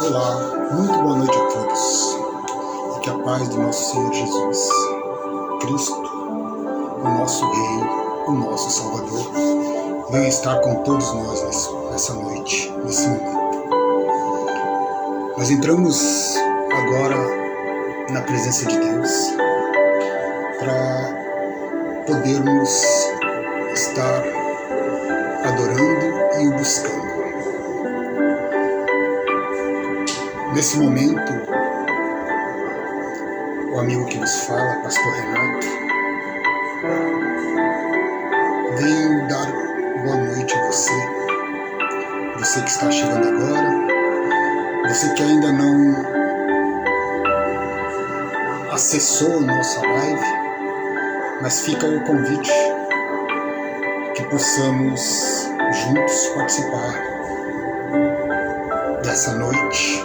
Olá, muito boa noite a todos e que a paz do nosso Senhor Jesus Cristo, o nosso Rei, o nosso Salvador, venha estar com todos nós nessa noite, nesse momento. Nós entramos agora na presença de Deus para podermos estar adorando e o buscando. Nesse momento, o amigo que vos fala, Pastor Renato, vem dar boa noite a você que está chegando agora, você que ainda não acessou a nossa live, mas fica o convite que possamos juntos participar dessa noite,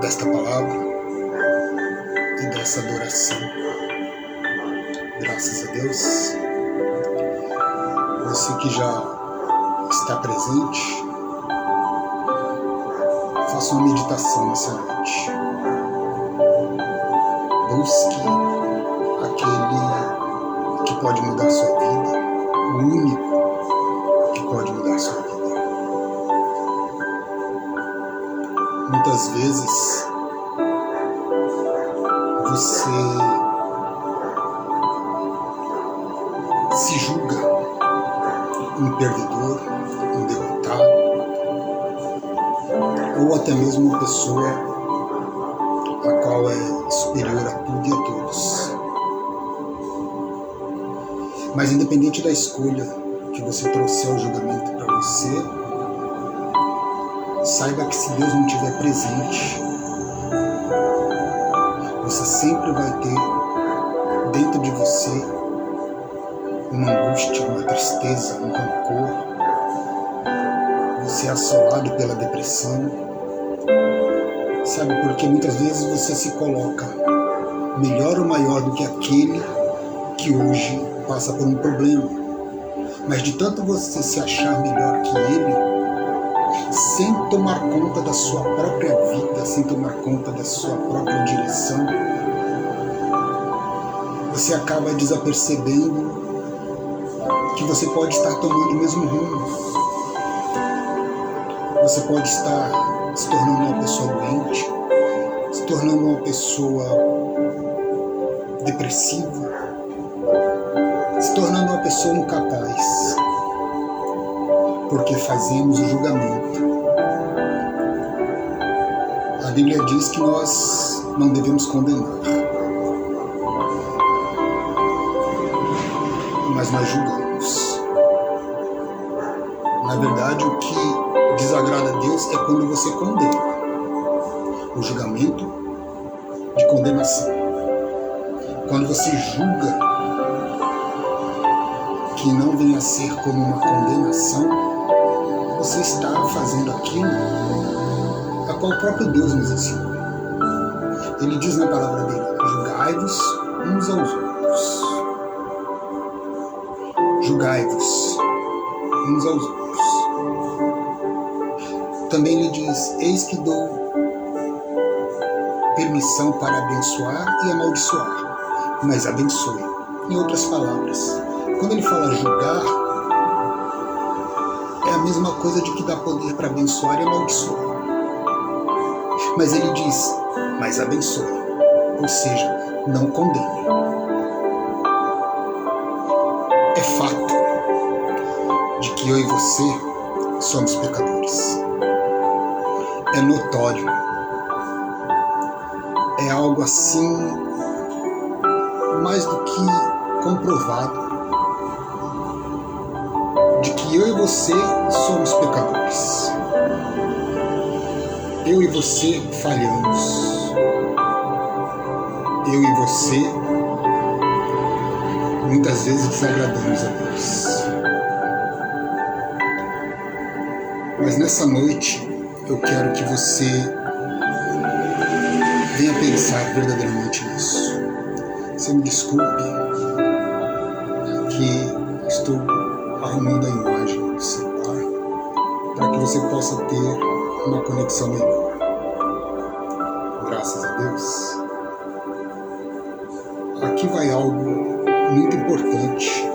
desta palavra e dessa adoração. Graças a Deus. Você que já está presente, faça uma meditação nessa noite. Busque aquele que pode mudar a sua vida, o único que pode mudar a sua vida. Muitas vezes você se julga um perdedor, um derrotado, ou até mesmo uma pessoa a qual é superior a tudo e a todos. Mas independente da escolha que você trouxe ao julgamento para você, saiba que se Deus não estiver presente, você sempre vai ter dentro de você uma angústia, uma tristeza, um rancor. Você é assolado pela depressão. Sabe, porque muitas vezes você se coloca melhor ou maior do que aquele que hoje passa por um problema. Mas de tanto você se achar melhor que ele, sem tomar conta da sua própria vida, sem tomar conta da sua própria direção, você acaba desapercebendo que você pode estar tomando o mesmo rumo. Você pode estar se tornando uma pessoa doente, se tornando uma pessoa depressiva, se tornando uma pessoa incapaz, porque fazemos o julgamento. A Bíblia diz que nós não devemos condenar, mas nós julgamos. Na verdade, o que desagrada a Deus é quando você condena. O julgamento de condenação. Quando você julga que não venha a ser como uma condenação, você está fazendo aquilo a qual o próprio Deus nos ensinou. Ele diz na palavra dele: julgai-vos uns aos outros. Julgai-vos uns aos outros. Também ele diz: eis que dou permissão para abençoar e amaldiçoar, mas abençoe. Em outras palavras, quando ele fala julgar, é a mesma coisa de que dá poder para abençoar e amaldiçoar. Mas ele diz: mas abençoe, ou seja, não condene. É fato de que eu e você somos pecadores. É notório. É algo assim mais do que comprovado de que eu e você somos pecadores. Eu e você falhamos. Eu e você muitas vezes desagradamos a Deus. Mas nessa noite eu quero que você venha pensar verdadeiramente nisso. Você me desculpe que estou arrumando a imagem do celular para que você possa ter uma conexão melhor. graças a Deus? Aqui vai algo muito importante.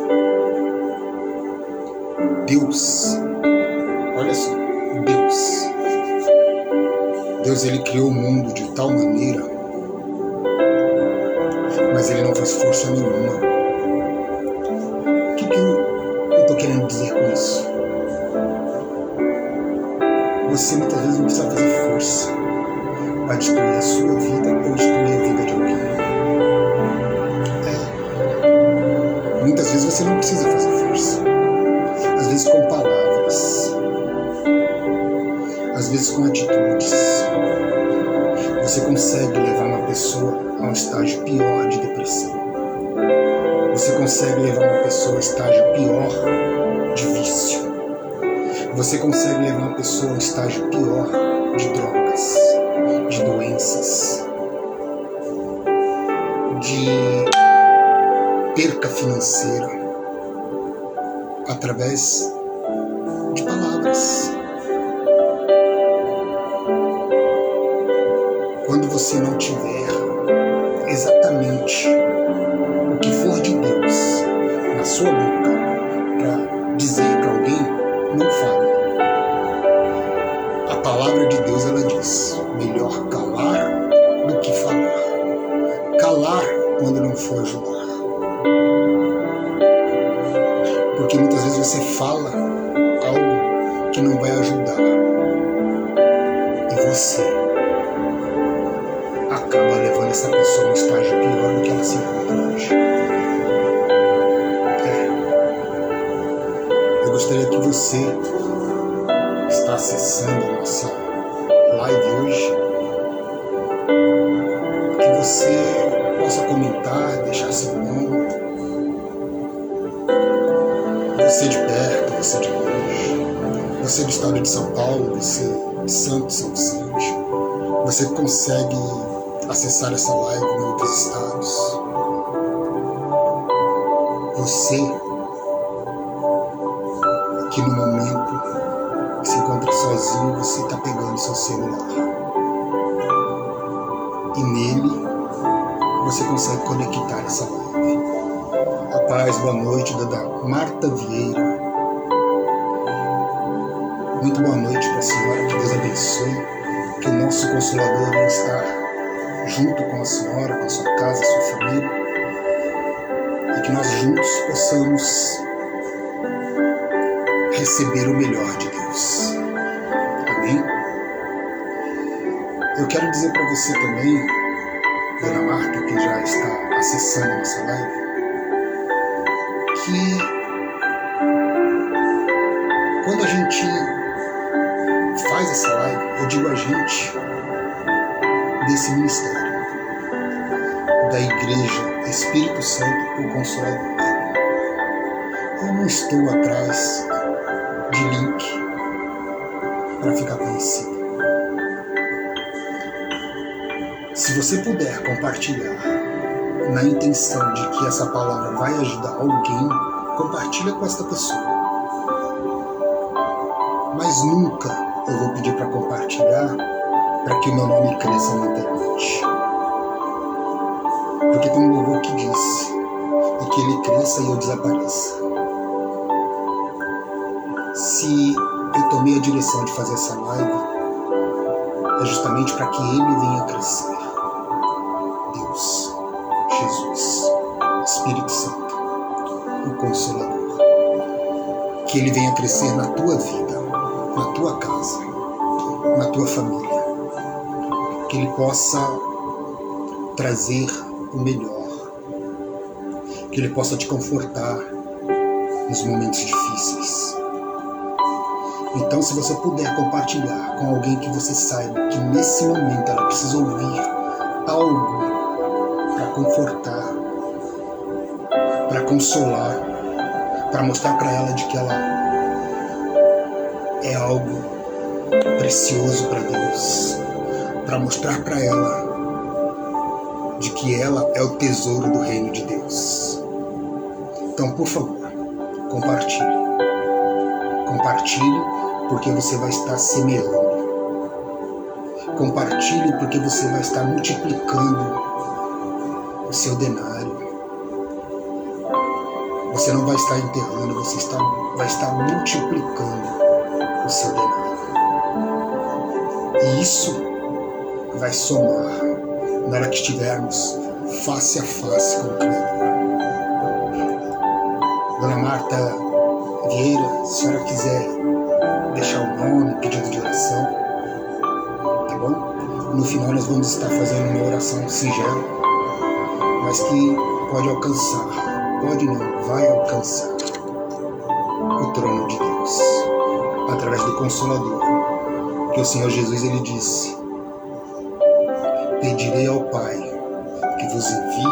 Deus, olha só, Deus ele criou o mundo de tal maneira, mas ele não fez força nenhuma. O que eu estou querendo dizer com isso? Você muitas vezes não precisa fazer força para destruir a sua vida ou destruir a vida de alguém. Muitas vezes você não precisa fazer força. Às vezes com palavras, às vezes com atitudes, você consegue levar uma pessoa a um estágio pior de depressão. Você consegue levar uma pessoa a um estágio pior de vício. Você consegue levar uma pessoa a um estágio pior de drogas, de doenças, de perca financeira, através de palavras. Quando você não tiver exatamente o que for de Deus na sua boca para dizer para alguém, não fale. A palavra de Deus ela diz: melhor calar do que falar. Calar quando não for ajudar. Porque muitas vezes você fala algo que não vai ajudar. E você acaba levando essa pessoa a um estágio pior do que ela se encontra hoje. Eu gostaria que você que está acessando a nossa live hoje, que você possa comentar, deixar seu nome. Você de perto, você de longe, você do estado de São Paulo, você de Santos, São Vicente, você consegue acessar essa live em outros estados. Você que no momento que se encontra sozinho, você está pegando seu celular e nele você consegue conectar essa live. A paz, boa noite, da Marta Vieira. Muito boa noite para a senhora, que Deus abençoe, que o nosso Consolador venha estar junto com a senhora, com a sua casa, a sua família, e que nós juntos possamos receber o melhor de Deus. Amém? Eu quero dizer para você também, Dona Marta, que já está acessando a nossa live, que quando a gente faz essa live, eu digo a gente desse ministério, da Igreja Espírito Santo, o Consolador. Eu não estou atrás de link para ficar conhecido. Se você puder compartilhar na intenção de que essa palavra vai ajudar alguém, compartilha com esta pessoa. Mas nunca eu vou pedir para compartilhar para que o meu nome cresça na internet. Porque tem um louvor que diz: e que ele cresça e eu desapareça. Se eu tomei a direção de fazer essa live, é justamente para que ele venha crescer. Deus, Jesus, Espírito Santo, o Consolador. Que ele venha crescer na tua vida, na tua casa, na tua família. Que ele possa trazer o melhor. Que ele possa te confortar nos momentos difíceis. Então, se você puder compartilhar com alguém que você saiba que nesse momento ela precisa ouvir algo para confortar, para consolar, para mostrar para ela de que ela é algo precioso para Deus, para mostrar para ela de que ela é o tesouro do reino de Deus. Então, por favor, compartilhe. Compartilhe, porque você vai estar semeando. Compartilhe, porque você vai estar multiplicando o seu denário. Você não vai estar enterrando, você vai estar multiplicando o seu denário. E isso vai somar na hora que estivermos face a face com o Criador. Dona Marta Vieira, se a senhora quiser deixar o nome, pedido de oração, tá bom? No final nós vamos estar fazendo uma oração singela, mas que pode alcançar, pode não, vai alcançar o trono de Deus, através do Consolador, que o Senhor Jesus, ele disse: pedirei ao Pai que vos envie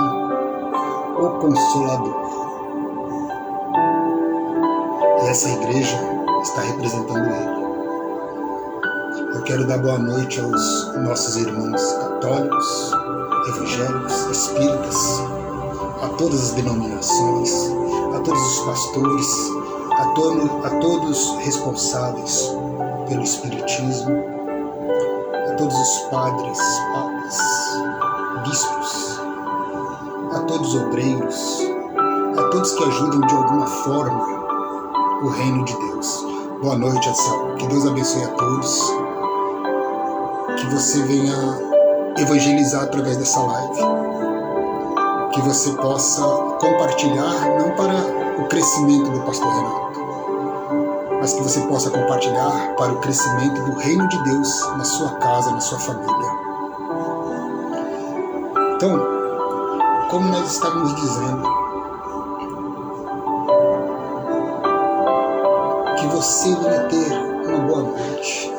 o Consolador. E essa igreja está representando ele. Eu quero dar boa noite aos nossos irmãos católicos, evangélicos, espíritas, a todas as denominações, a todos os pastores, a todos responsáveis pelo espiritismo, a todos os padres, papas, bispos, a todos os obreiros, a todos que ajudam de alguma forma o reino de Deus. Boa noite, Ansel. Que Deus abençoe a todos. Que você venha evangelizar através dessa live. Que você possa compartilhar, não para o crescimento do pastor Renato, mas que você possa compartilhar para o crescimento do reino de Deus na sua casa, na sua família. Então, como nós estávamos dizendo, que você venha ter uma boa noite.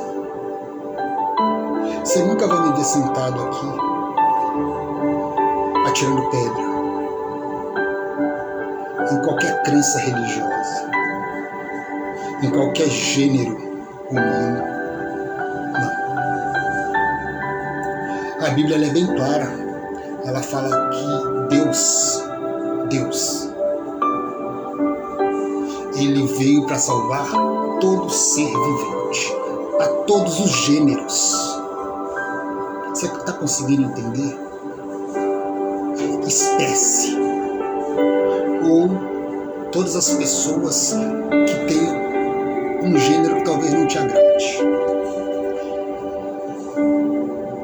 Você nunca vai me ver sentado aqui atirando pedra em qualquer crença religiosa, em qualquer gênero humano. Não. A Bíblia ela é bem clara. Ela fala que Deus, ele veio para salvar todo ser vivente, a todos os gêneros. Você está conseguindo entender? Espécie, ou todas as pessoas que têm um gênero que talvez não te agrade.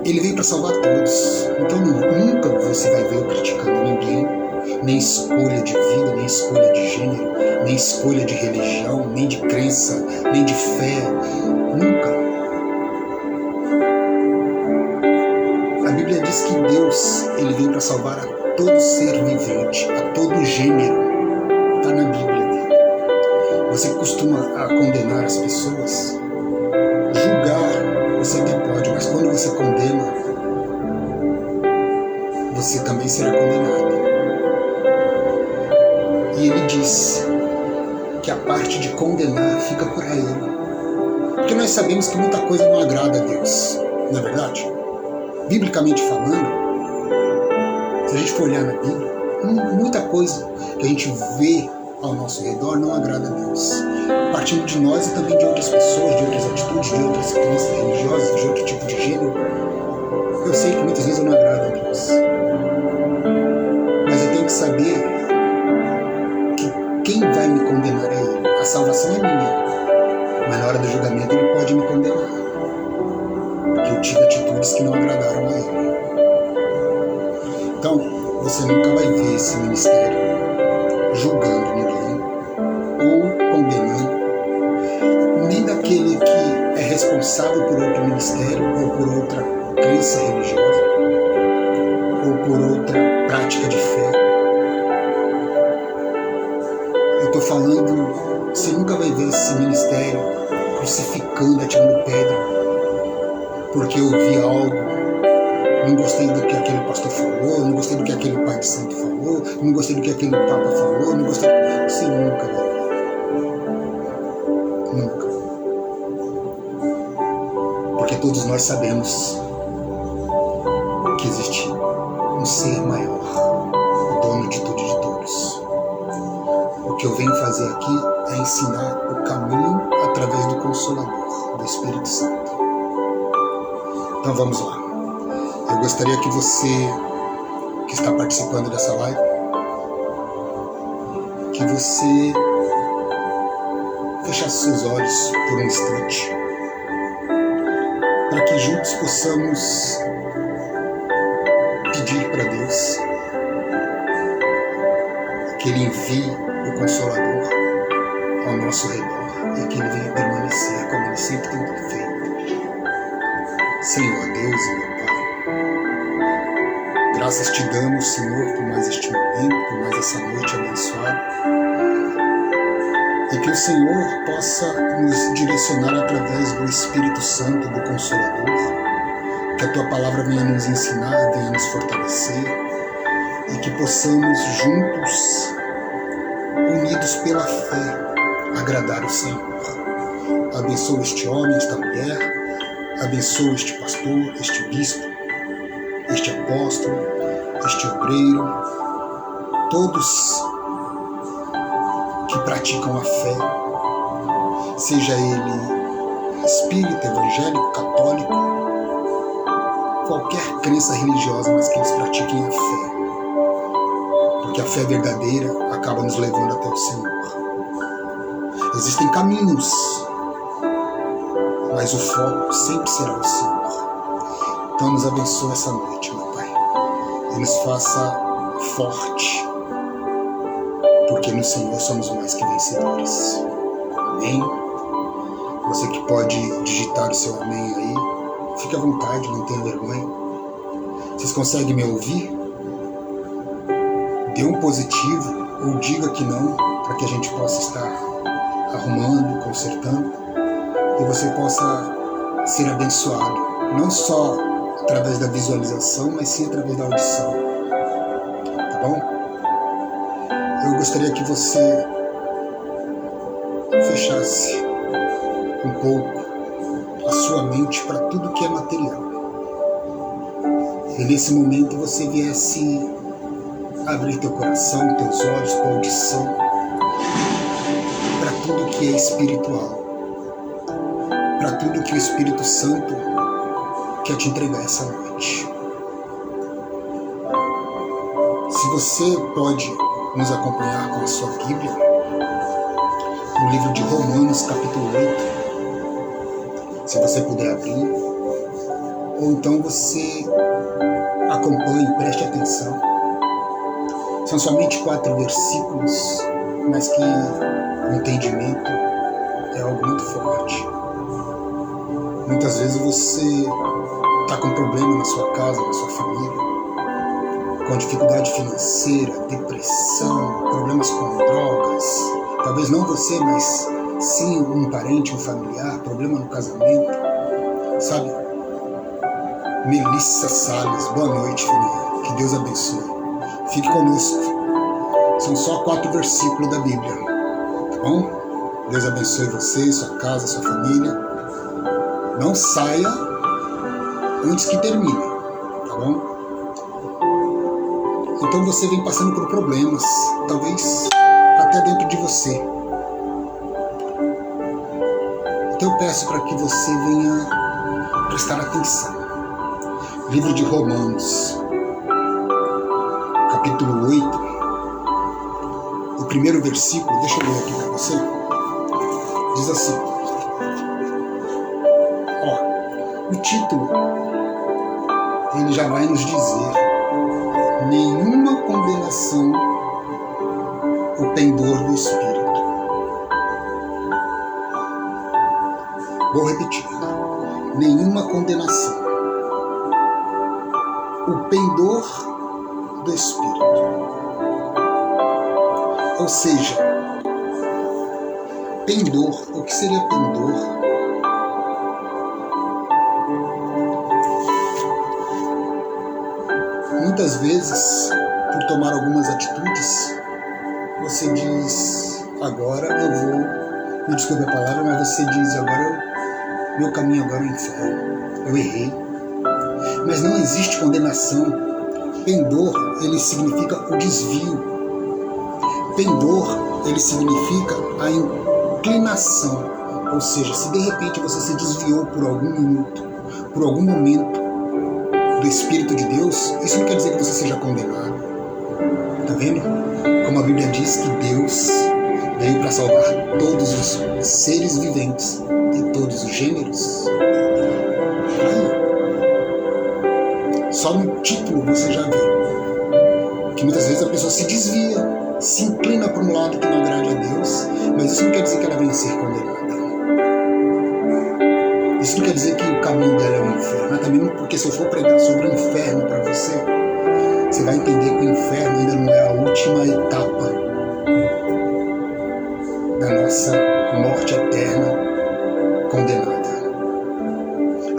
Ele veio para salvar todos. Então nunca você vai ver eu criticando ninguém, nem escolha de vida, nem escolha de gênero, nem escolha de religião, nem de crença, nem de fé. Nunca. A Bíblia diz que Deus, ele veio para salvar a todo ser vivente, a todo gênero. Está na Bíblia. Você costuma condenar as pessoas, julgar, você até pode, mas quando você condena, você também será condenado. E ele diz que a parte de condenar fica por aí. Porque nós sabemos que muita coisa não agrada a Deus, não é verdade? Biblicamente falando, se a gente for olhar na Bíblia, muita coisa que a gente vê ao nosso redor não agrada a Deus. Partindo de nós e também de outras pessoas, de outras atitudes, de outras crenças religiosas, de outro tipo de gênero. Eu sei que muitas vezes eu não agrado a Deus. Mas eu tenho que saber que quem vai me condenar é Ele. A salvação é minha. Mas na hora do julgamento Ele pode me condenar. Porque eu tive atitudes que não agradaram a Ele. Então, você nunca vai ver esse ministério julgando ninguém ou condenando, nem daquele que é responsável por outro ministério ou por outra crença religiosa ou por outra prática de fé. Eu estou falando, você nunca vai ver esse ministério crucificando, atirando pedra porque eu vi algo, não gostei do que aquele pastor falou, não gostei do que aquele pai de santo falou, não gostei do que aquele papa falou, não gostei. Você nunca vai ver. Nunca. Porque todos nós sabemos que existe um ser maior, o dono de tudo e de todos. O que eu venho fazer aqui é ensinar o caminho através do Consolador, do Espírito Santo. Então vamos lá. Eu gostaria que você que está participando dessa live, que você fechasse seus olhos por um instante, para que juntos possamos pedir para Deus que Ele envie o Consolador ao nosso redor e que Ele venha permanecer como Ele sempre tem feito. Senhor Deus e meu Pai, graças te damos, Senhor, por mais este momento, por mais essa noite abençoada, e que o Senhor possa nos direcionar através do Espírito Santo, do Consolador, que a Tua Palavra venha nos ensinar, venha nos fortalecer, e que possamos juntos, unidos pela fé, agradar o Senhor. Abençoa este homem, esta mulher, abençoa este pastor, este bispo, este apóstolo, este obreiro, todos que praticam a fé, seja ele espírita, evangélico, católico, qualquer crença religiosa, mas que eles pratiquem a fé, porque a fé verdadeira acaba nos levando até o Senhor. Existem caminhos, mas o foco sempre será o Senhor. Então nos abençoe essa noite, meu Pai, e nos faça forte, porque no Senhor somos mais que vencedores. Amém? Você que pode digitar o seu amém aí, fique à vontade, não tenha vergonha. Vocês conseguem me ouvir? Dê um positivo ou diga que não, para que a gente possa estar arrumando, consertando, e você possa ser abençoado, não só através da visualização, mas sim através da audição. Tá bom? Eu gostaria que você fechasse um pouco a sua mente para tudo que é material. E nesse momento você viesse abrir teu coração, teus olhos, tua audição, para tudo que é espiritual, para tudo que o Espírito Santo quer te entregar essa noite. Se você pode nos acompanhar com a sua Bíblia, no livro de Romanos, capítulo 8, se você puder abrir, ou então você acompanhe, preste atenção. São somente 4 versículos, mas que o entendimento é algo muito forte. Muitas vezes você está com problema na sua casa, na sua família, com dificuldade financeira, depressão, problemas com drogas. Talvez não você, mas sim um parente, um familiar, problema no casamento. Sabe? Melissa Salles, boa noite, filhinha. Que Deus abençoe. Fique conosco. São só 4 versículos da Bíblia. Tá bom? Deus abençoe você, sua casa, sua família. Não saia antes que termine. Tá bom? Então você vem passando por problemas, talvez até dentro de você. Então eu peço para que você venha prestar atenção. Livro de Romanos, capítulo 8, o primeiro versículo, deixa eu ler aqui para você, diz assim, o título, ele já vai nos dizer: nenhuma condenação, o pendor do Espírito. Vou repetir: nenhuma condenação, o pendor do Espírito. Ou seja, pendor, o que seria pendor? Muitas vezes, por tomar algumas atitudes, você diz, agora eu vou, me desculpe a palavra, mas você diz, meu caminho agora é o inferno, eu errei. Mas não existe condenação. Pendor, ele significa o desvio. Pendor, ele significa a inclinação. Ou seja, se de repente você se desviou por algum minuto, por algum momento do Espírito de Deus, isso não quer dizer que você seja condenado. Tá vendo? Como a Bíblia diz que Deus veio para salvar todos os seres viventes de todos os gêneros. Aí, só no título você já vê que muitas vezes a pessoa se desvia, se inclina para um lado que não agrade a Deus, mas isso não quer dizer que ela venha ser condenada. Isso não quer dizer que o caminho dela é o inferno, também porque se eu for pregar sobre o inferno para você, você vai entender que o inferno ainda não é a última etapa da nossa morte eterna condenada.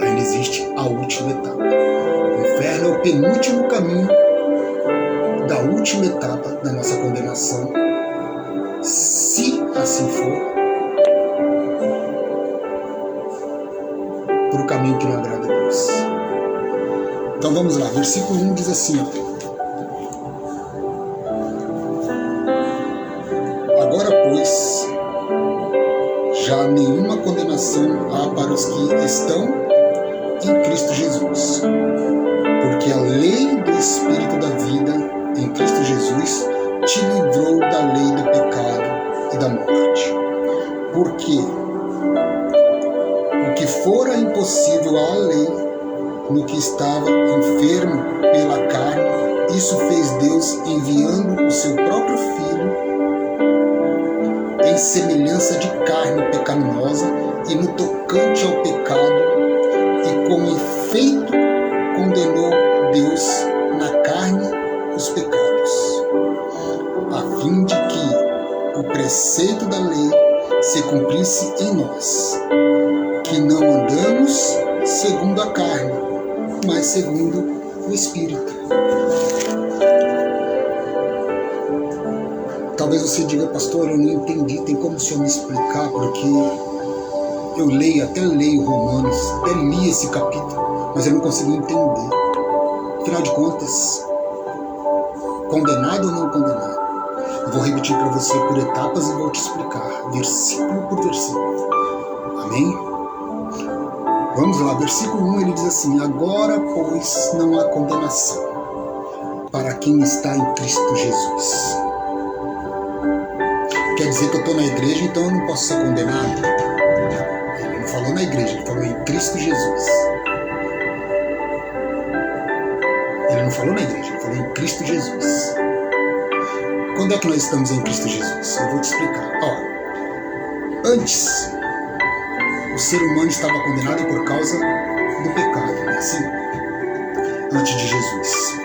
Ainda existe a última etapa. O inferno é o penúltimo caminho da última etapa da nossa condenação, se assim for, por um caminho que não agrada a Deus. Então vamos lá, versículo 1 diz assim, agora, pois, já nenhuma condenação há para os que estão em Cristo Jesus, porque a lei do Espírito da vida em Cristo Jesus te livrou da lei do pecado e da morte. Porque o que fora impossível à lei, no que estava enfermo pela carne, isso fez Deus enviando o seu próprio Filho em semelhança de carne pecaminosa e no tocante ao pecado, e com efeito condenou Deus na carne os pecados, a fim de que o preceito da lei se cumprisse em nós, que não andamos segundo a carne, mas segundo o Espírito. Talvez você diga, pastor, eu não entendi, tem como o senhor me explicar? Porque eu até leio Romanos, até li esse capítulo, mas eu não consegui entender. Afinal de contas, condenado ou não condenado? Eu vou repetir para você por etapas e vou te explicar, versículo por versículo. Amém? Vamos lá, versículo 1 ele diz assim, agora, pois, não há condenação para quem está em Cristo Jesus. Quer dizer que eu estou na igreja, então eu não posso ser condenado? Ele não falou na igreja, ele falou em Cristo Jesus. Ele não falou na igreja, ele falou em Cristo Jesus. Quando é que nós estamos em Cristo Jesus? Eu vou te explicar. Antes, o ser humano estava condenado por causa do pecado, não é assim? Antes de Jesus.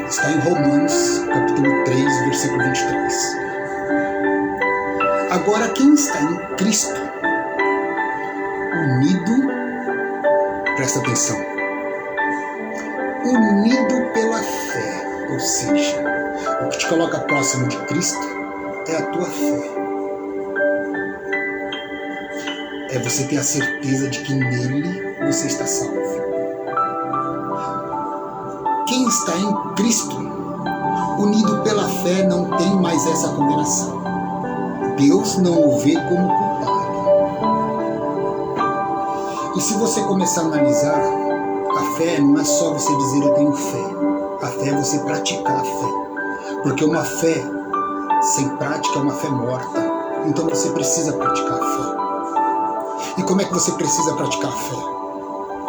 Está em Romanos, capítulo 3, versículo 23. Agora, quem está em Cristo, unido, presta atenção, unido pela fé, ou seja, o que te coloca próximo de Cristo é a tua fé. É você ter a certeza de que nele você está salvo. Quem está em Cristo, unido pela fé, não tem mais essa condenação. Deus não o vê como culpado. E se você começar a analisar, a fé não é só você dizer eu tenho fé. A fé é você praticar a fé. Porque uma fé sem prática é uma fé morta. Então você precisa praticar a fé. E como é que você precisa praticar a fé?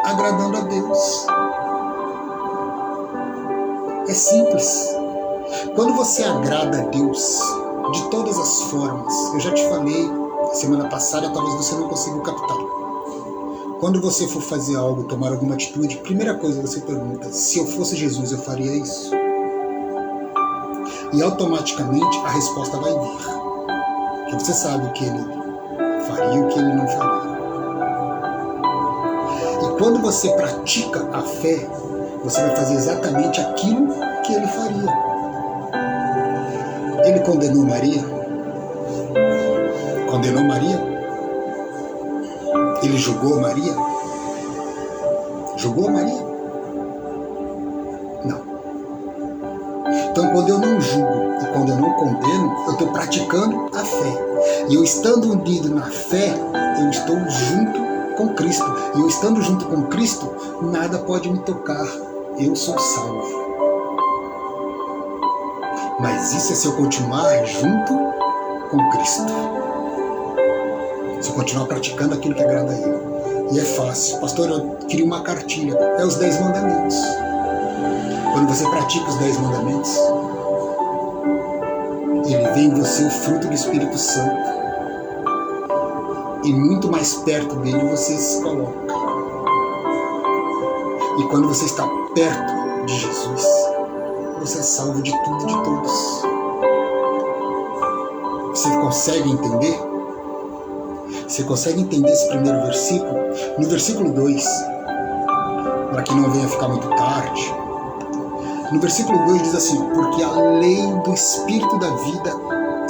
Agradando a Deus. É simples. Quando você agrada a Deus de todas as formas, eu já te falei semana passada, talvez você não consiga captar. Quando você for fazer algo, tomar alguma atitude, primeira coisa você pergunta, se eu fosse Jesus, eu faria isso? E automaticamente a resposta vai vir. Porque você sabe o que ele faria e o que ele não faria. E quando você pratica a fé, você vai fazer exatamente aquilo que ele faria. Ele condenou Maria? Condenou Maria? Ele julgou Maria? Julgou Maria? Não. Então, quando eu não julgo e quando eu não condeno, eu estou praticando a fé. E eu estando unido na fé, eu estou junto com Cristo. E eu estando junto com Cristo, nada pode me tocar. Eu sou salvo. Mas isso é se eu continuar junto com Cristo. Se eu continuar praticando aquilo que agrada a Ele. E é fácil. Pastor, eu queria uma cartilha. É os 10 mandamentos. Quando você pratica os 10 mandamentos, ele vem em você o fruto do Espírito Santo. E muito mais perto dele você se coloca. E quando você está perto de Jesus, você é salvo de tudo e de todos. Você consegue entender? Você consegue entender esse primeiro versículo? No versículo 2, para que não venha ficar muito tarde, no versículo 2 diz assim: porque a lei do Espírito da vida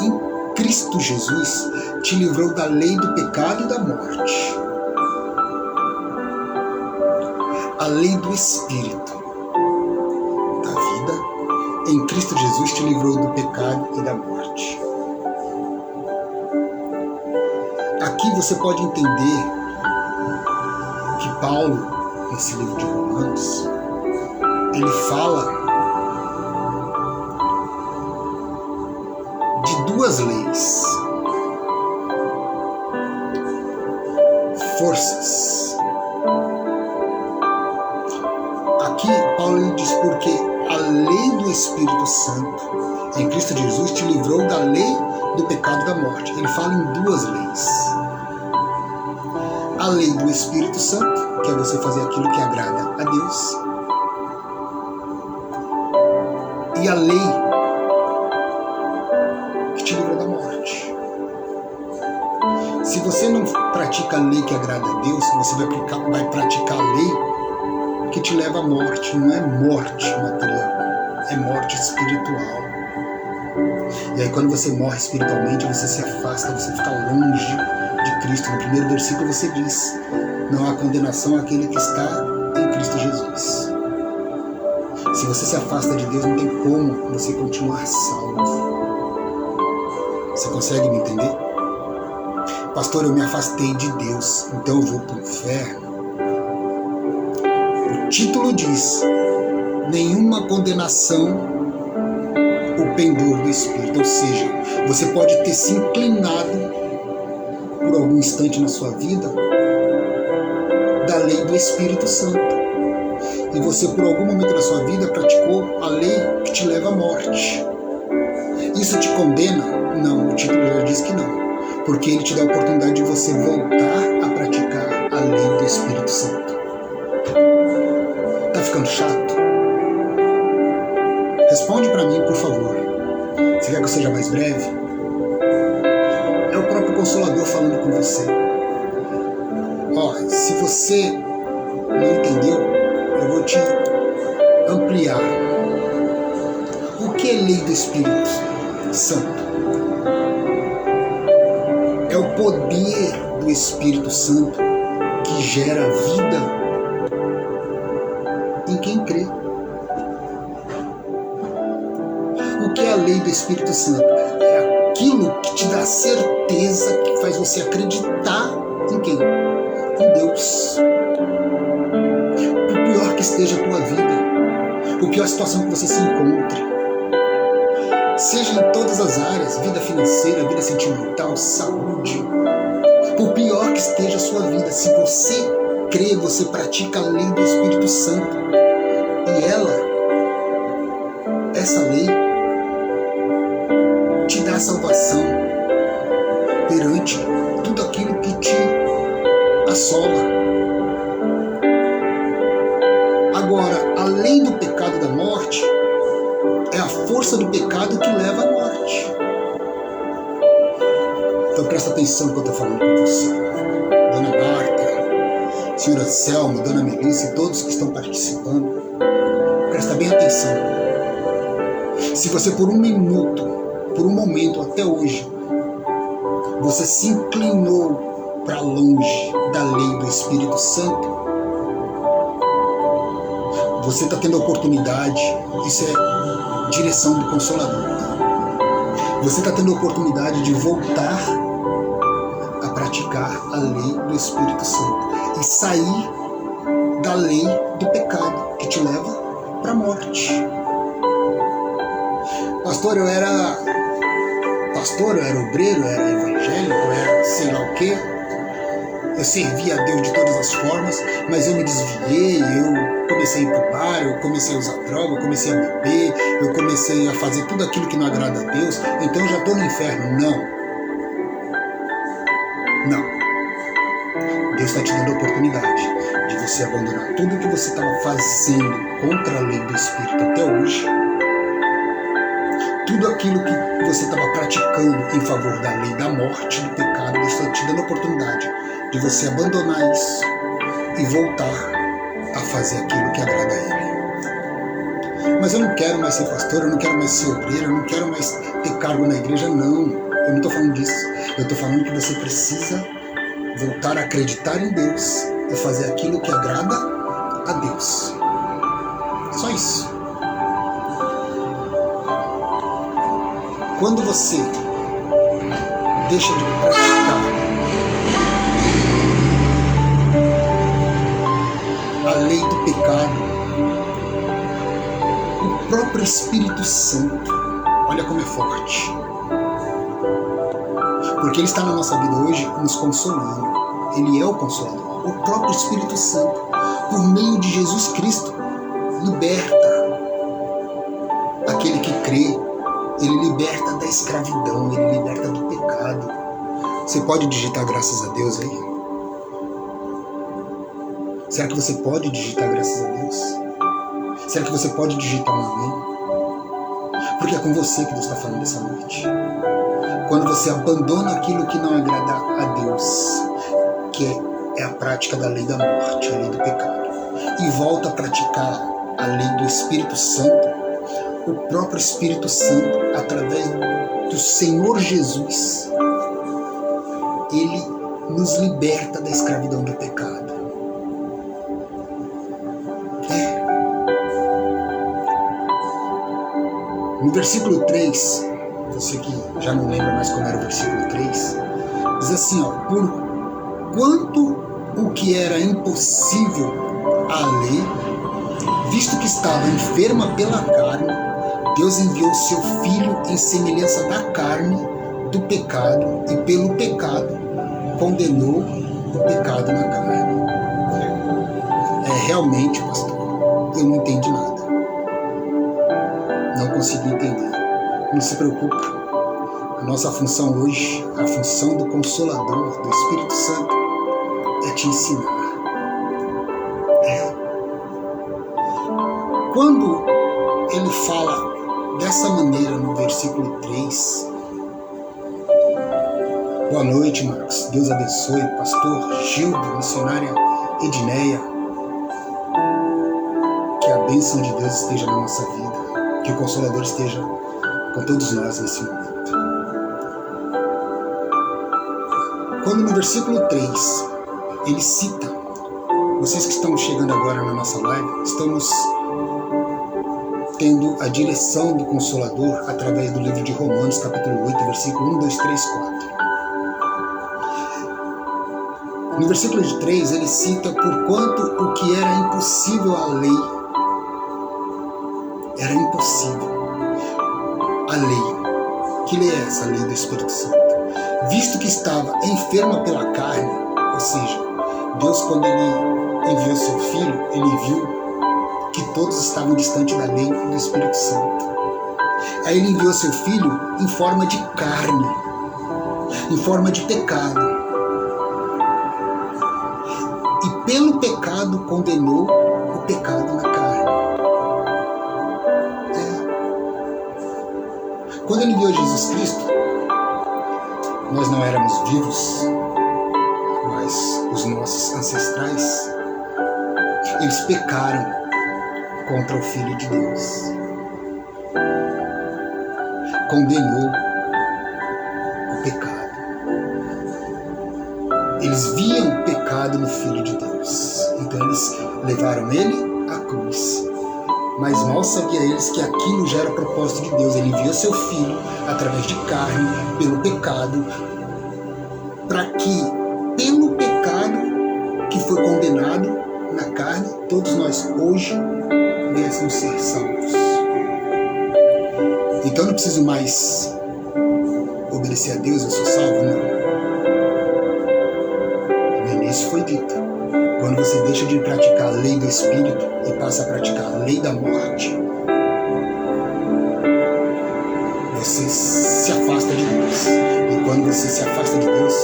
em Cristo Jesus te livrou da lei do pecado e da morte. A lei do Espírito da vida em Cristo Jesus te livrou do pecado e da morte. Aqui você pode entender que Paulo, nesse livro de Romanos, ele fala de duas leis, forças. Aqui Paulo diz: porque a lei do Espírito Santo em Cristo Jesus te livrou da lei do pecado e da morte. Ele fala em duas leis. A lei do Espírito Santo, que é você fazer aquilo que agrada a Deus, e a lei que te livra da morte. Se você não pratica a lei que agrada a Deus, você vai praticar a lei que te leva à morte. Não é morte material, é morte espiritual. E aí quando você morre espiritualmente, você se afasta, você fica longe de Cristo. No primeiro versículo você diz: não há condenação àquele que está em Cristo Jesus. Se você se afasta de Deus, não tem como você continuar salvo. Você consegue me entender? Pastor, eu me afastei de Deus, então eu vou para o inferno. O título diz: nenhuma condenação o pendor do Espírito. Ou seja, você pode ter se inclinado por algum instante na sua vida da lei do Espírito Santo. E você por algum momento da sua vida praticou a lei que te leva à morte. Isso te condena? Não, o título já diz que não. Porque ele te dá a oportunidade de você voltar a praticar a lei do Espírito Santo. Tá ficando chato? Responde para mim, por favor. Você quer que eu seja mais breve? É o próprio Consolador falando com você. Ó, se você não entendeu, eu vou te ampliar. O que é lei do Espírito Santo? É o poder do Espírito Santo que gera vida em quem crê. O que é a lei do Espírito Santo? É aquilo que te dá certeza, que faz você acreditar em quem? Em Deus. Por pior que esteja a tua vida, por pior situação que você se encontre, seja em todas as áreas, vida financeira, vida sentimental, saúde, por pior que esteja a sua vida, se você crê, você pratica a lei do Espírito Santo, e essa lei te dá salvação perante tudo aquilo que te assola. Agora, a lei do pecado e da morte é a força do pecado que leva à morte. Então presta atenção no que eu estou falando com você. Dona Marta, senhora Selma, Dona Melissa e todos que estão participando, presta bem atenção. Se você por um minuto, por um momento até hoje, você se inclinou para longe da lei do Espírito Santo, você está tendo a oportunidade, isso é direção do Consolador, você está tendo a oportunidade de voltar a praticar praticar a lei do Espírito Santo e sair da lei do pecado que te leva para a morte. Pastor, eu era obreiro, eu era evangélico, eu era sei lá o quê. Eu servia a Deus de todas as formas, mas eu me desviei, eu comecei a ir pro bar, eu comecei a usar droga, eu comecei a beber, eu comecei a fazer tudo aquilo que não agrada a Deus, então eu já estou no inferno. Não. Deus está te dando a oportunidade de você abandonar tudo o que você estava fazendo contra a lei do Espírito até hoje, tudo aquilo que você estava praticando em favor da lei da morte, do pecado. Deus está te dando a oportunidade de você abandonar isso e voltar a fazer aquilo que agrada a Ele. Mas eu não quero mais ser pastor, eu não quero mais ser obreiro, eu não quero mais ter cargo na igreja. Não, eu não estou falando disso. Eu estou falando que você precisa voltar a acreditar em Deus e fazer aquilo que agrada a Deus. Só isso. Quando você deixa de praticar a lei do pecado, o próprio Espírito Santo, olha como é forte, porque Ele está na nossa vida hoje nos consolando. Ele é o Consolador. O próprio Espírito Santo, por meio de Jesus Cristo, liberta aquele que crê. Ele liberta da escravidão, Ele liberta do pecado. Você pode digitar graças a Deus aí? Será que você pode digitar graças a Deus? Será que você pode digitar um amém? Porque é com você que Deus está falando essa noite. Quando você abandona aquilo que não agrada a Deus, que é a prática da lei da morte, a lei do pecado, e volta a praticar a lei do Espírito Santo, o próprio Espírito Santo, através do Senhor Jesus, Ele nos liberta da escravidão do pecado. No versículo 3, você que já não lembra mais como era o versículo 3, diz assim, por quanto o que era impossível à lei, visto que estava enferma pela carne, Deus enviou seu Filho em semelhança da carne do pecado e pelo pecado condenou o pecado na carne. Realmente, pastor, eu não entendi nada. Não consegui entender. Não se preocupe. A nossa função hoje, a função do Consolador, do Espírito Santo, é te ensinar. Quando ele fala dessa maneira no versículo 3, boa noite, Marcos. Deus abençoe. Pastor Gildo, missionária Edneia. Que a bênção de Deus esteja na nossa vida. Que o Consolador esteja com todos nós nesse momento. Quando no versículo 3 ele cita, vocês que estão chegando agora na nossa live, estamos tendo a direção do Consolador através do livro de Romanos, capítulo 8, versículo 1, 2, 3, 4. No versículo 3 ele cita porquanto o que era impossível à lei, era impossível. A lei. Que lei é essa? A lei do Espírito Santo. Visto que estava enferma pela carne, ou seja, Deus, quando Ele enviou seu Filho, Ele viu que todos estavam distantes da lei do Espírito Santo. Aí Ele enviou seu Filho em forma de carne, em forma de pecado. E pelo pecado condenou o pecado na carne. Quando Ele enviou Jesus Cristo, nós não éramos vivos, mas os nossos ancestrais, eles pecaram contra o Filho de Deus. Condenou o pecado. Eles viam o pecado no Filho de Deus. Então eles levaram Ele à cruz. Mas mal sabia eles que aquilo já era propósito de Deus. Ele enviou seu Filho através de carne, pelo pecado, para que foi condenado na carne, todos nós hoje viéssemos ser salvos. Então eu não preciso mais obedecer a Deus, eu sou salvo? Não. No início foi dito, quando você deixa de praticar a lei do Espírito e passa a praticar a lei da morte, você se afasta de Deus. E quando você se afasta de Deus,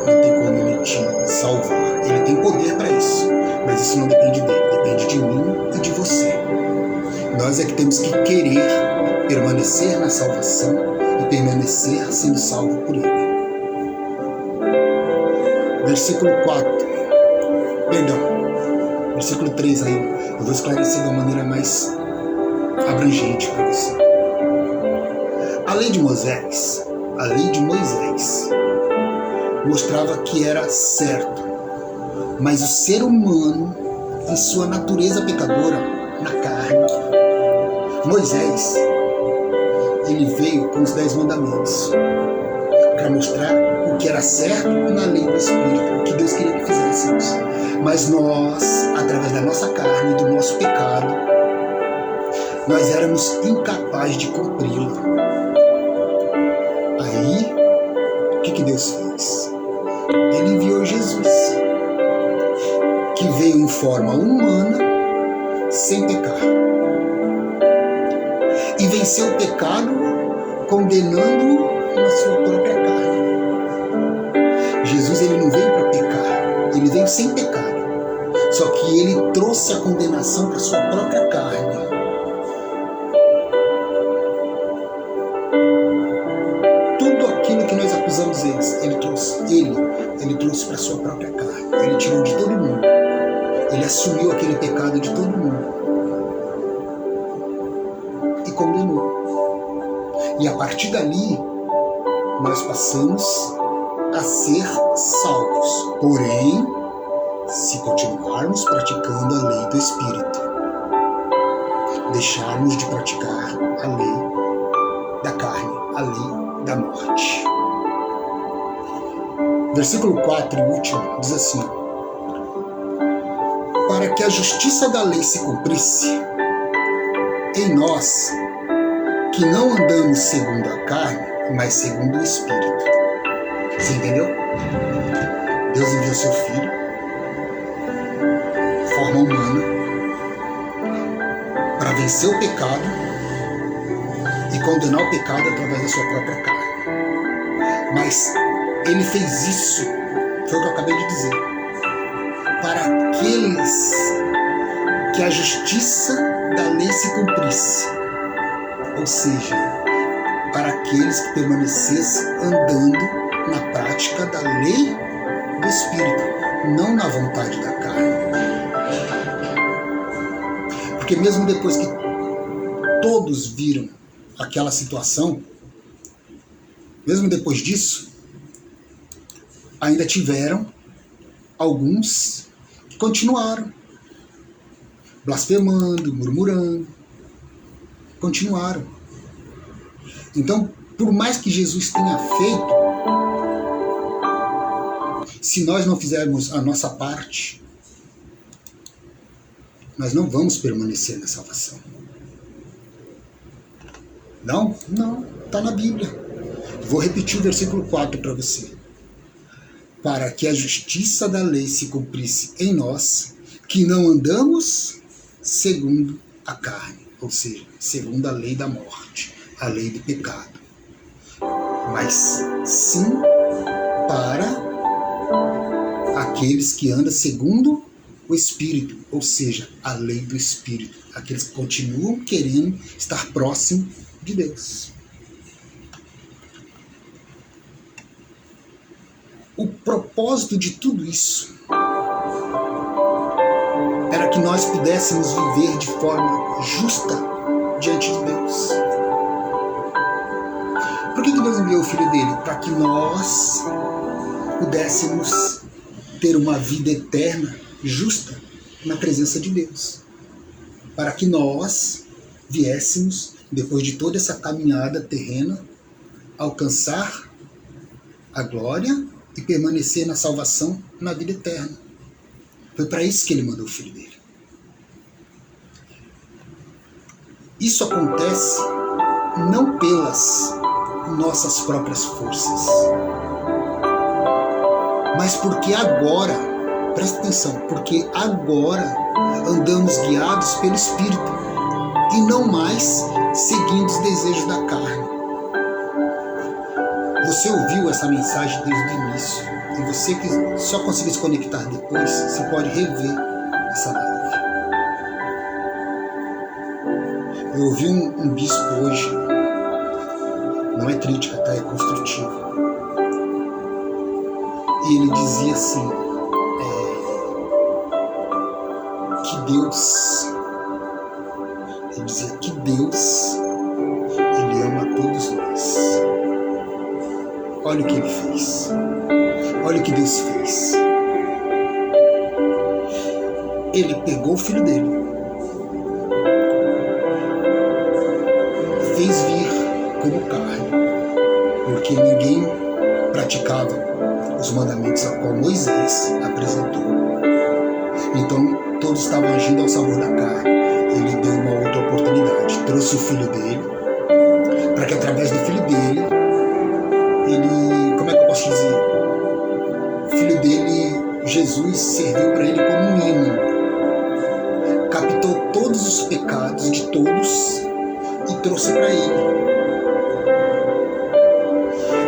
não tem como Ele te salvar. Ele tem poder para isso, mas isso não depende dele, depende de mim e de você. Nós é que temos que querer permanecer na salvação e permanecer sendo salvo por Ele. Versículo 3 aí, eu vou esclarecer de uma maneira mais abrangente para você. A lei de Moisés mostrava que era certo, mas o ser humano, em sua natureza pecadora, na carne, Moisés, ele veio com os 10 mandamentos para mostrar o que era certo na lei do Espírito, o que Deus queria que fizéssemos. Mas nós, através da nossa carne, do nosso pecado, nós éramos incapazes de cumpri-lo. Aí, o que Deus fez? Ele enviou Jesus, que veio em forma humana, sem pecar. E venceu o pecado, condenando-o na sua própria carne. Jesus, ele não veio para pecar, ele veio sem pecado. Só que ele trouxe a condenação para a sua própria carne. Tudo aquilo que nós acusamos ele trouxe para a sua própria carne. Ele tirou de todo mundo. Ele assumiu aquele pecado de todo mundo. E condenou. E a partir dali, nós passamos a ser salvos. Porém, se continuarmos praticando a lei do Espírito, deixarmos de praticar a lei da carne, a lei da morte. Versículo 4, último, diz assim: para que a justiça da lei se cumprisse em nós, que não andamos segundo a carne, mas segundo o Espírito. Você entendeu? Deus enviou seu Filho, forma humana, para vencer o pecado e condenar o pecado através da sua própria carne. Mas ele fez isso, foi o que eu acabei de dizer, para aqueles que a justiça da lei se cumprisse. Ou seja, para aqueles que permanecessem andando na prática da lei do Espírito, não na vontade da carne. Porque mesmo depois que todos viram aquela situação, mesmo depois disso, ainda tiveram alguns que continuaram blasfemando, murmurando, continuaram. Então, por mais que Jesus tenha feito, se nós não fizermos a nossa parte, nós não vamos permanecer na salvação. Não? Não, está na Bíblia. Vou repetir o versículo 4 para você. Para que a justiça da lei se cumprisse em nós, que não andamos segundo a carne, ou seja, segundo a lei da morte, a lei do pecado, mas sim para aqueles que andam segundo o Espírito, ou seja, a lei do Espírito, aqueles que continuam querendo estar próximo de Deus. O propósito de tudo isso era que nós pudéssemos viver de forma justa diante de Deus. Por que Deus enviou o Filho dele? Para que nós pudéssemos ter uma vida eterna, justa, na presença de Deus. Para que nós viéssemos, depois de toda essa caminhada terrena, alcançar a glória e permanecer na salvação, na vida eterna. Foi para isso que ele mandou o Filho dele. Isso acontece não pelas nossas próprias forças, mas porque agora, presta atenção, porque agora andamos guiados pelo Espírito e não mais seguindo os desejos da carne. Você ouviu essa mensagem desde o início, e você que só conseguiu se conectar depois, você pode rever essa live. Eu ouvi um bispo hoje, não é crítica, tá? É construtivo. E ele dizia assim, que Deus, ele ama todos nós. Olha o que ele fez. Olha o que Deus fez. Ele pegou o Filho dele, fez vir como carne, porque ninguém praticava os mandamentos a qual Moisés apresentou. Então todos estavam agindo ao sabor da carne. Ele deu uma outra oportunidade, trouxe o Filho dele, para que através do Filho dele, ele, como é que eu posso dizer? O Filho dele, Jesus, serviu para ele como um imã, captou todos os pecados de todos e trouxe para ele.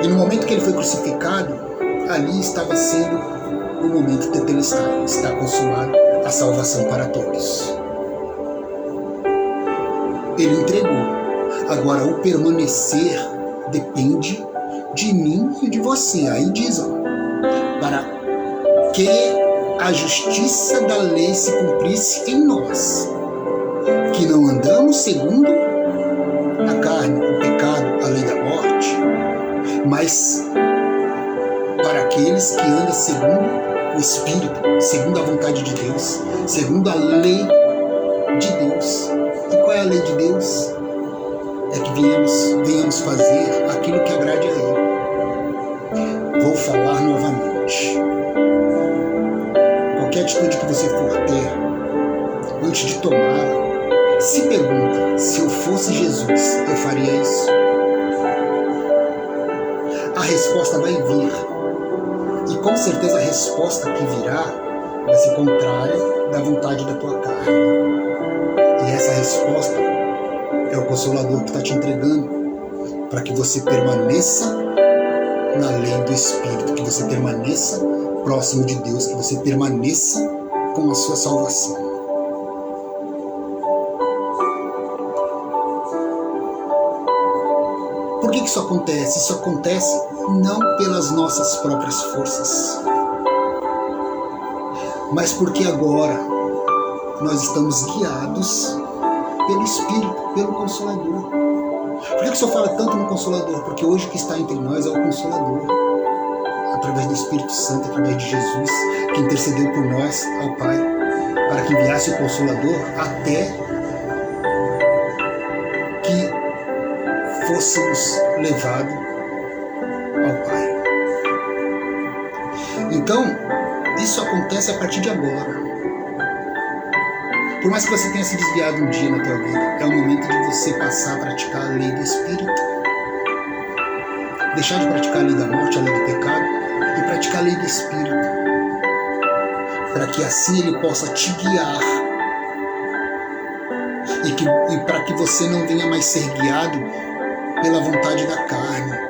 E no momento que ele foi crucificado, ali estava sendo o momento tetelestai, está consumado a salvação para todos. Ele entregou. Agora o permanecer depende de mim e de você. Aí diz, ó, para que a justiça da lei se cumprisse em nós, que não andamos segundo a carne, o pecado, a lei da morte, mas para aqueles que andam segundo o Espírito, segundo a vontade de Deus, segundo a lei de Deus. E qual é a lei de Deus? É que venhamos fazer aquilo que agrade a Ele. Vou falar novamente. Qualquer atitude que você for ter, antes de tomá-la, se pergunta: se eu fosse Jesus, eu faria isso? A resposta vai vir. E com certeza a resposta que virá vai ser contrária da vontade da tua carne. E essa resposta é o Consolador que está te entregando, para que você permaneça na lei do Espírito, que você permaneça próximo de Deus, que você permaneça com a sua salvação. Por que isso acontece? Isso acontece não pelas nossas próprias forças, mas porque agora nós estamos guiados pelo Espírito, pelo Consolador. Por que o Senhor fala tanto no Consolador? Porque hoje o que está entre nós é o Consolador, através do Espírito Santo, através de Jesus, que intercedeu por nós ao Pai, para que enviasse o Consolador até que fôssemos levados ao Pai. Então, isso acontece a partir de agora. Por mais que você tenha se desviado um dia na tua vida, é o momento de você passar a praticar a lei do Espírito. Deixar de praticar a lei da morte, a lei do pecado, e praticar a lei do Espírito. Para que assim Ele possa te guiar. E para que você não venha mais ser guiado pela vontade da carne,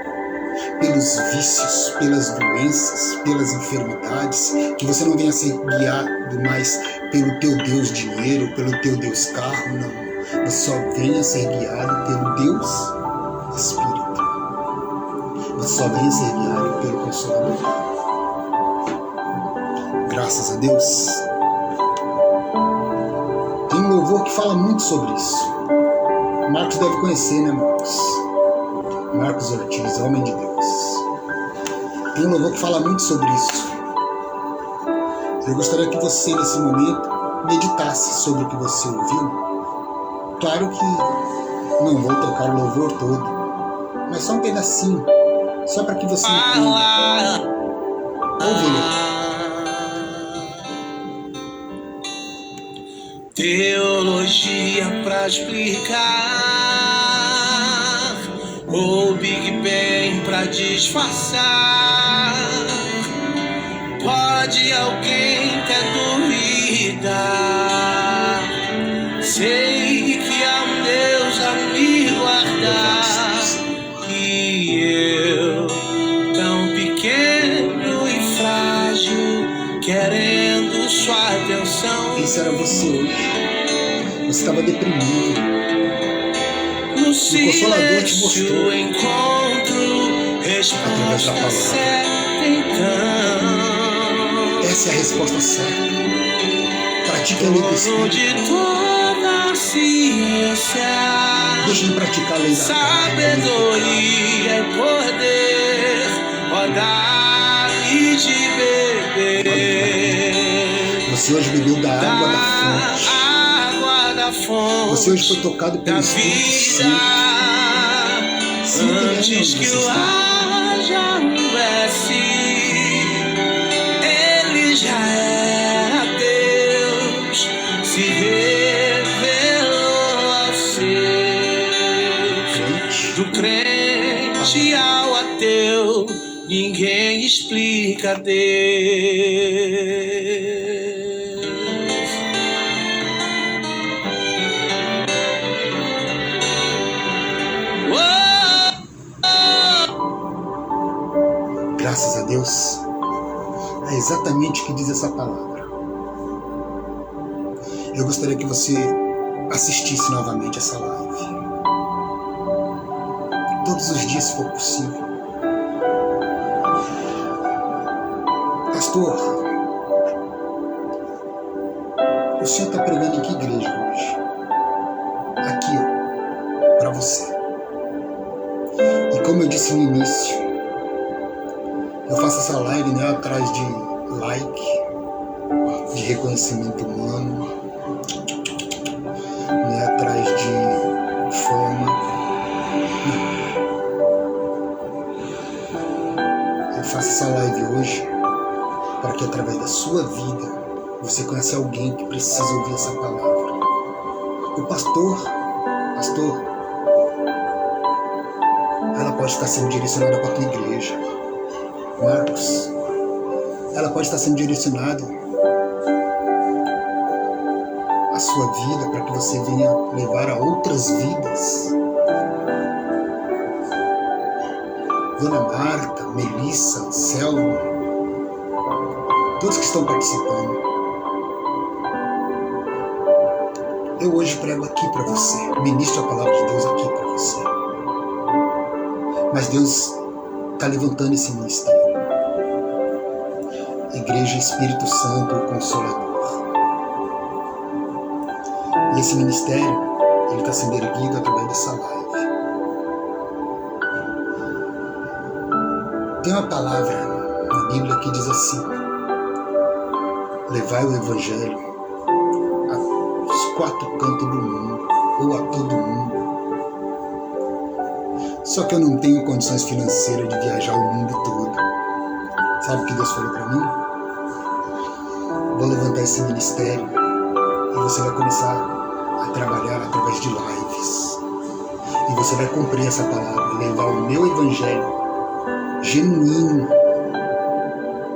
pelos vícios, pelas doenças, pelas enfermidades, que você não venha ser guiado mais pelo teu Deus dinheiro, pelo teu Deus carro, não. Você só venha ser guiado pelo Deus Espírito. Você só venha ser guiado pelo Consolador. Graças a Deus. Tem um louvor que fala muito sobre isso. Marcos deve conhecer, né, Marcos? Marcos Ortiz, homem de Deus. Tem um louvor que fala muito sobre isso. Eu gostaria que você, nesse momento, meditasse sobre o que você ouviu. Claro que não vou tocar o louvor todo, mas só um pedacinho, só para que você entenda Ovelha. Teologia pra explicar, ou Big Bang pra disfarçar. Pode alguém ter dúvida, sei que há um Deus a me guardar, e eu, tão pequeno e frágil, querendo sua atenção. Esse era você hoje. Você estava deprimido. No Consolador te mostrou silêncio encontro resposta certa, então. Essa é a resposta certa. Pratique a lei do Espírito. De toda a ciência, deixe de praticar a lei da sabedoria e poder, rodar e de beber. Você hoje bebeu da água da fonte. Você hoje foi tocado pelo Espírito Santo. Antes que o ar já houvesse, ele já era Deus, se revelou aos seus. Do crente ao ateu, ninguém explica Deus. Graças a Deus, é exatamente o que diz essa palavra. Eu gostaria que você assistisse novamente essa live. Todos os dias, se for possível. Pastor, o senhor está pregando em que igreja hoje? Aqui, ó, para você. E como eu disse no início, eu faço essa live não é atrás de like, de reconhecimento humano, não é atrás de fama. Não. Eu faço essa live hoje para que através da sua vida você conheça alguém que precisa ouvir essa palavra. O pastor, ela pode estar sendo direcionada para a tua igreja. Marcos, ela pode estar sendo direcionada a sua vida para que você venha levar a outras vidas. Dona Marta, Melissa, Selma, todos que estão participando. Eu hoje prego aqui para você, ministro a palavra de Deus aqui para você. Mas Deus está levantando esse ministério. Igreja Espírito Santo, o Consolador. E esse ministério, ele está sendo erguido através dessa live. Tem uma palavra na Bíblia que diz assim: levai o Evangelho aos quatro cantos do mundo, ou a todo mundo. Só que eu não tenho condições financeiras de viajar o mundo todo. Sabe o que Deus falou para mim? Vou levantar esse ministério e você vai começar a trabalhar através de lives. E você vai cumprir essa palavra, levar o meu evangelho genuíno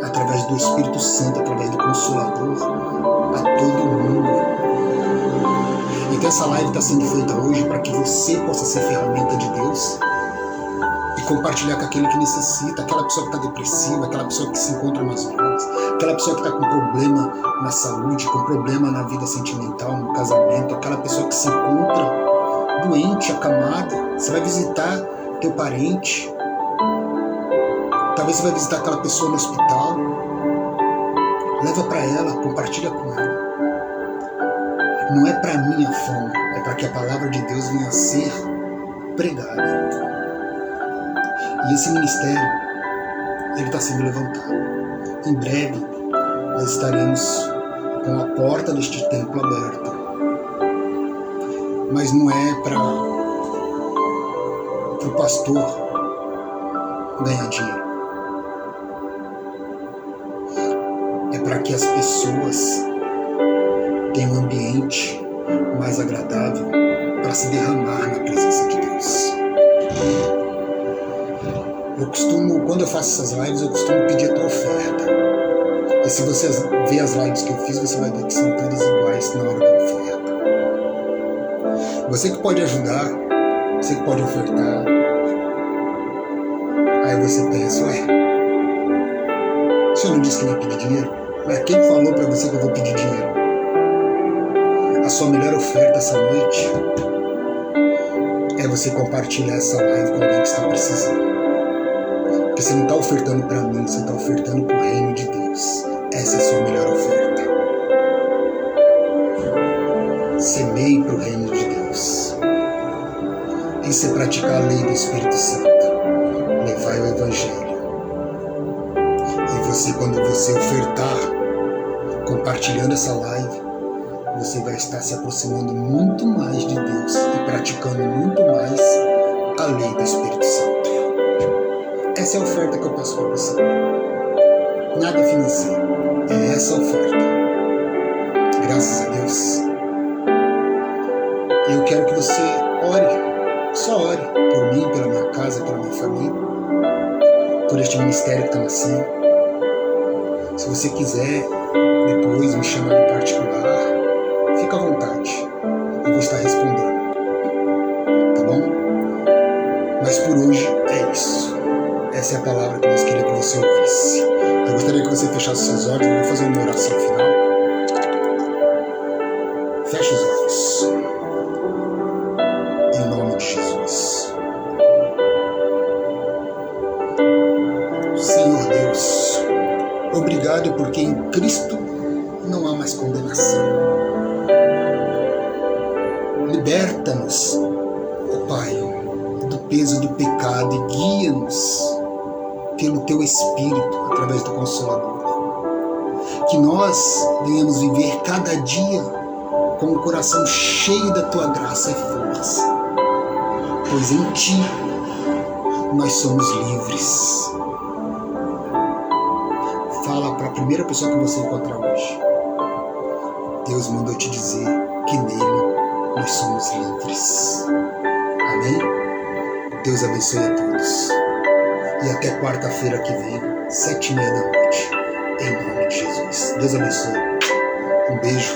através do Espírito Santo, através do Consolador, a todo mundo. Então essa live está sendo feita hoje para que você possa ser ferramenta de Deus e compartilhar com aquele que necessita, aquela pessoa que está depressiva, aquela pessoa que se encontra nas drogas, aquela pessoa que está com problema na saúde, com problema na vida sentimental, no casamento, aquela pessoa que se encontra doente, acamada. Você vai visitar teu parente, talvez você vai visitar aquela pessoa no hospital. Leva para ela, compartilha com ela. Não é para minha fama, é para que a palavra de Deus venha a ser pregada. E esse ministério, ele está sendo levantado. Em breve, nós estaremos com a porta deste templo aberta. Mas não é para o pastor ganhar dinheiro. é para que as pessoas tenham um ambiente mais agradável para se derramar na presença de Deus. Quando eu faço essas lives, eu costumo pedir a tua oferta. E se você ver as lives que eu fiz, você vai ver que são todas iguais na hora da oferta. Você que pode ajudar, você que pode ofertar. Aí você pensa, o senhor não disse que vai pedir dinheiro? Quem falou para você que eu vou pedir dinheiro? A sua melhor oferta essa noite é você compartilhar essa live com alguém que está precisando. Porque você não está ofertando para mim, você está ofertando para o reino de Deus. Essa é a sua melhor oferta. Semeie para o reino de Deus. Isso é praticar a lei do Espírito Santo. Levai o Evangelho. E você, quando você ofertar, compartilhando essa live, você vai estar se aproximando muito mais de Deus e praticando muito mais a lei do Espírito Santo. Essa é a oferta que eu passo para você. Nada financeiro. É essa a oferta. Graças a Deus. Eu quero que você ore. Só ore por mim, pela minha casa, pela minha família, por este ministério que está nascendo. Se você quiser depois me chamar em particular, fica à vontade. Eu vou estar respondendo. Tá bom? Mas por hoje é isso. Essa é a palavra que Deus queria que você ouvisse. Eu gostaria que você fechasse seus olhos. Eu vou fazer uma oração final. Feche os olhos. Em nome de Jesus. Senhor Deus, obrigado porque em Cristo não há mais condenação. Liberta-nos, ó Pai, do peso do pecado e guia-nos pelo Teu Espírito através do Consolador. Que nós venhamos viver cada dia com o coração cheio da Tua graça e força, pois em Ti nós somos livres. Fala para a primeira pessoa que você encontrar hoje. Deus mandou te dizer que nele nós somos livres. Amém? Deus abençoe a todos. E até quarta-feira que vem, 7:30 em nome de Jesus. Deus abençoe. Um beijo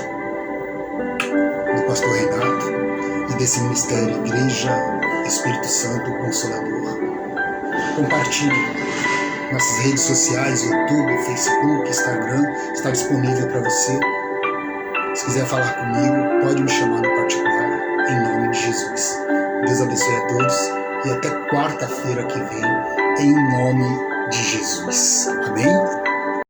do pastor Renato e desse ministério Igreja Espírito Santo Consolador. Compartilhe. Nossas redes sociais, YouTube, Facebook, Instagram, está disponível para você. Se quiser falar comigo, pode me chamar no particular, em nome de Jesus. Deus abençoe a todos e até quarta-feira que vem, em nome de Jesus. Amém?